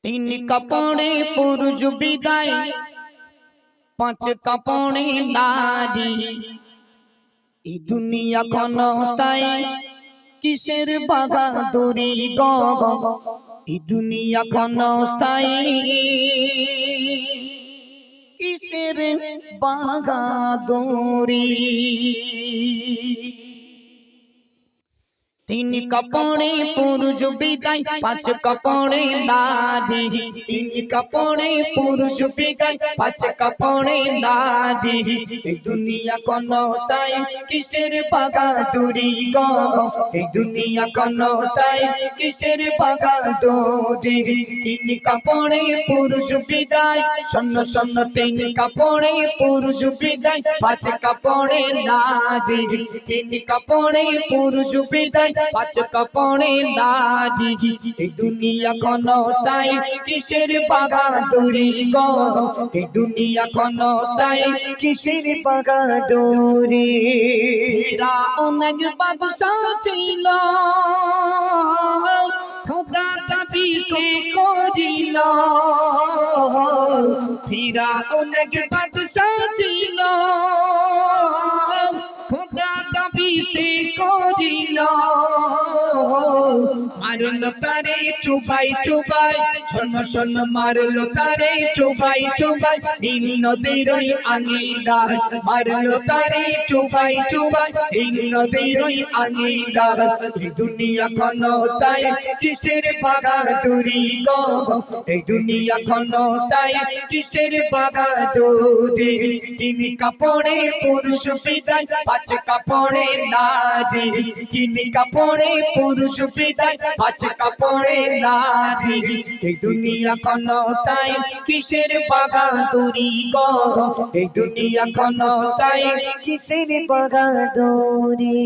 তিন কাপড়ে পুরুষ বিদায়, পাঁচ কাপড়ে নারী। এই দুনিয়া ক্ষণস্থায়ী, কিসের বাহাদুরি গো। এই দুনিয়া ক্ষণস্থায়ী, কিসের বাহাদুরি। তিন কাপড়ে পুরুষ বিদায়, পাঁচ কাপড়ে নারী। তিন কাপড়ে পুরুষ বিদায়, পাঁচ কাপড়ে নারী। এই দুনিয়া ক্ষণস্থায়ী, কিসের বাহাদুরি গো। এই দুনিয়া ক্ষণস্থায়ী, কিসের বাহাদুরি। তিন কাপড়ে পুরুষ বিদায়, শূন্য শূন্য। তিন কাপড়ে পুরুষ বিদায়, পাঁচ কাপড়ে নারী। তিন কাপড়ে পুরুষ বিদায়, পাঁচ কাপড়ে নারী। এই দুনিয়া ক্ষণস্থায়ী, কিসের বাহাদুরি গো। এই দুনিয়া ক্ষণস্থায়ী, কিসের বাহাদুরি। অনেক বাদশাহ ছিল, খোদা চাবি সে করিল। ফিরা অনেক বাদশাহ ছিল, খোদা চাবি সে করিল। মারলো তারে চুবাই চুবাই, শোন শোন। মারলো তারে চুবাই চুবাই, নীল নদীর ওই আঙিনায়। মারলো তারে চুবাই চুবাই, নীল নদীর ওই আঙিনায়। এই দুনিয়া ক্ষণস্থায়ী, কিসের বাহাদুরি গো। এই দুনিয়া ক্ষণস্থায়ী, কিসের বাহাদুরি। তিন কাপড়ে পুরুষ বিদায়, পাঁচ কাপড়ে নারী। তিন কাপড়ে পুরুষ বিদায়, পাঁচ কাপড়ে নারী। এই দুনিয়া ক্ষণস্থায়ী, কিসের বাহাদুরি গো। এই দুনিয়া ক্ষণস্থায়ী, কিসের বাহাদুরি।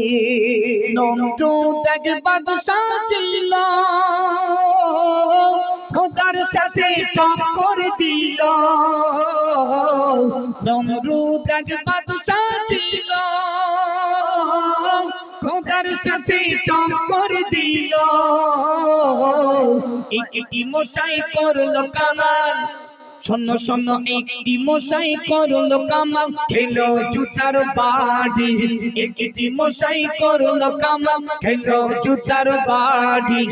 নমরুদ এক বাদশাহ ছিল, খোদার সাথে টক্কর দিল। নমরুদ এক বাদশাহ ছিল, খোদার সাথে টক্কর দিল। একটি মশাই করলো কামাল, শোন শোন। একটি মশাই করলো কামাল, খেলো জুতার বাড়ি। একটি মশাই করলো কামাল, খেলো জুতার বাড়ি।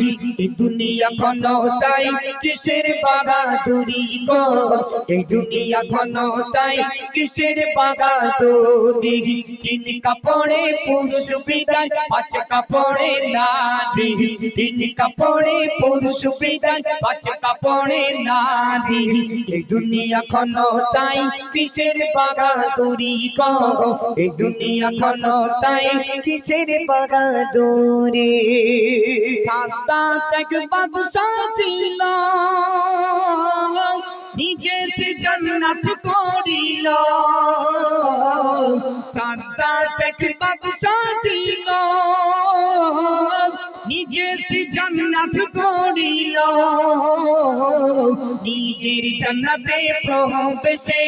এই দুনিয়া ক্ষণস্থায়ী, কিসের বাহাদুরি গো। এই দুনিয়া ক্ষণস্থায়ী, কিসের বাহাদুরি। তিন কাপড়ে পুরুষ বিদায়, পাঁচ কাপড়ে নারী। তিন কাপড়ে পুরুষ বিদায়, পাঁচ কাপড়ে নারী। এই দুনিয়া ক্ষণস্থায়ী, কিসের বাহাদুরি গো। এই দুনিয়া ক্ষণস্থায়ী, কিসের বাহাদুরি। সাদ্দাত এক বাদশাহ ছিল, নিজে সে জান্নাত করিল। সাদ্দাত এক বাদশাহ ছিল, নিজে সে জান্নাত করিল। নিজের জান্নাতে প্রবেশে,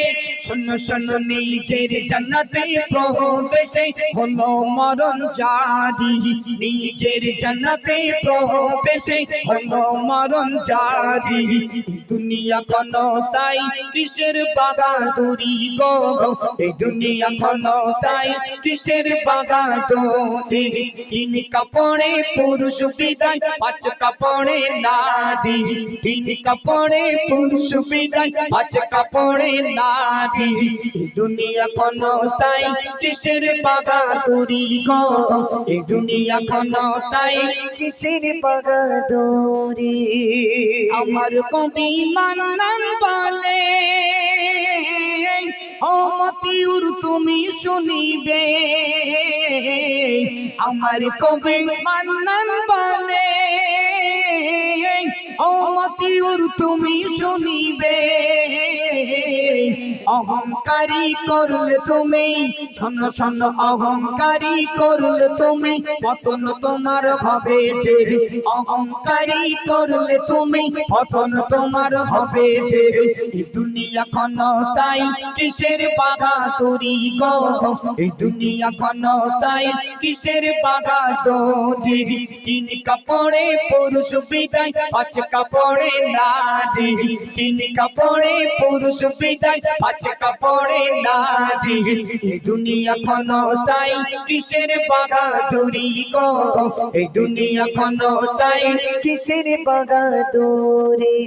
শোন শোন। নিজের জান্নাতে প্রবেশে হলো মরণ জারি। নিজের জান্নাতে প্রবেশে হলো মরণ জারি। দুনিয়া ক্ষণস্থায়ী, কিসের বাহাদুরি গো। এই দুনিয়া ক্ষণস্থায়ী, কিসের বাহাদুরি। তিন কাপড়ে পুরুষ বিদায়, পাঁচ কাপড়ে নারী। তিন কাপড়ে পুরুষ বিদায়, পাঁচ কাপড়ে নারী। এই দুনিয়া ক্ষণস্থায়ী, কিসের বাহাদুরি গো। এই দুনিয়া ক্ষণস্থায়ী, কিসের বাহাদুরি। আমার কবি মান্নান বলে, ও মতিউর তুমি শুনিবে। আমার কবি মান্নান বলে, ও মতিউর তুমি শুনিবে। অহংকারী করলে তুমি, শোন শোন। অহংকারী করলে তুমি, পতন তোমার হবে যে। অহংকারী করলে তুমি, পতন তোমার হবে যে। এই দুনিয়া ক্ষণস্থায়ী, কিসের বাহাদুরি গো। এই দুনিয়া ক্ষণস্থায়ী, কিসের বাহাদুরি। তিন কাপড়ে পুরুষ বিদায়, পাঁচ কাপড়ে নারী, তিন কাপড়ে পুরুষ বিদায়, পাঁচ কাপড়ে নারী। এই দুনিয়া ক্ষণস্থায়ী, কিসের বাগাদুরি গো, এই দুনিয়া ক্ষণস্থায়ী, কিসের বাগাদুরি।